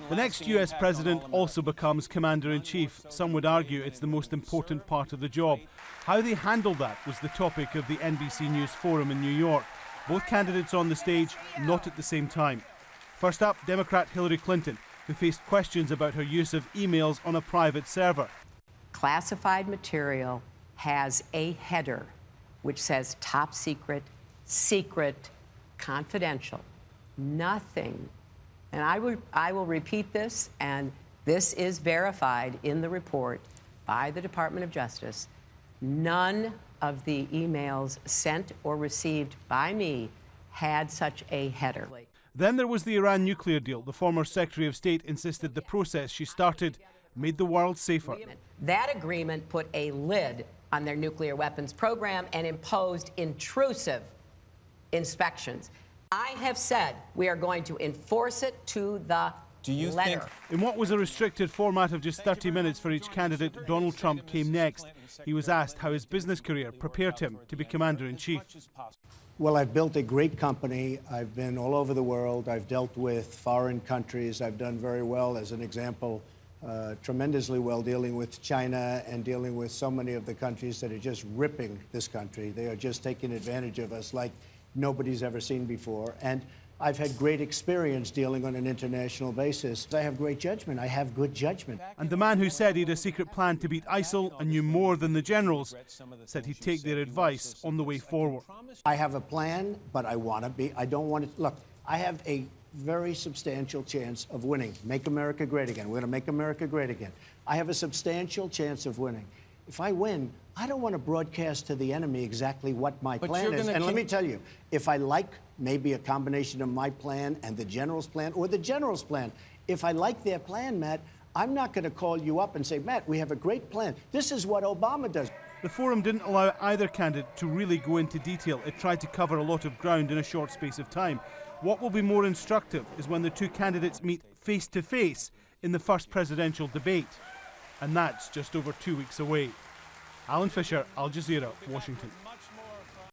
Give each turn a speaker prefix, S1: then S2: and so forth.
S1: The next US president also becomes commander-in-chief. Some would argue it's the most important part of the job. How they handled that was the topic of the NBC News Forum in New York. Both candidates on the stage, not at the same time. First up, Democrat Hillary Clinton, who faced questions about her use of emails on a private server.
S2: Classified material has a header which says top secret, secret, confidential. Nothing, and I will repeat this, and this is verified in the report by the Department of Justice. None of the emails sent or received by me had such a header.
S1: Then there was the Iran nuclear deal. The former Secretary of State insisted the process she started made the world safer.
S2: That agreement put a lid on their nuclear weapons program and imposed intrusive inspections. I have said we are going to enforce it to the letter.
S1: In what was a restricted format of just 30 minutes for each candidate, Donald Trump came next. He was asked how his business career prepared him to be commander-in-chief.
S3: Well, I've built a great company. I've been all over the world. I've dealt with foreign countries. I've done very well, as an example, tremendously well dealing with China and dealing with so many of the countries that are just ripping this country. They are just taking advantage of us like nobody's ever seen before. And I've had great experience dealing on an international basis. I have great judgment. I have good judgment.
S1: And the man who said he had a secret plan to beat ISIL and knew more than the generals said he'd take their advice on the way forward.
S3: I have a plan, but I don't want it. Look, I have a very substantial chance of winning. Make America great again. We're going to make America great again. I have a substantial chance of winning. If I win, I don't want to broadcast to the enemy exactly what my plan is. And let me tell you, if I like maybe a combination of my plan and the general's plan, or the general's plan, if I like their plan, Matt, I'm not going to call you up and say, Matt, we have a great plan. This is what Obama does.
S1: The forum didn't allow either candidate to really go into detail. It tried to cover a lot of ground in a short space of time. What will be more instructive is when the two candidates meet face to face in the first presidential debate. And that's just over 2 weeks away. Alan Fisher, Al Jazeera, Washington.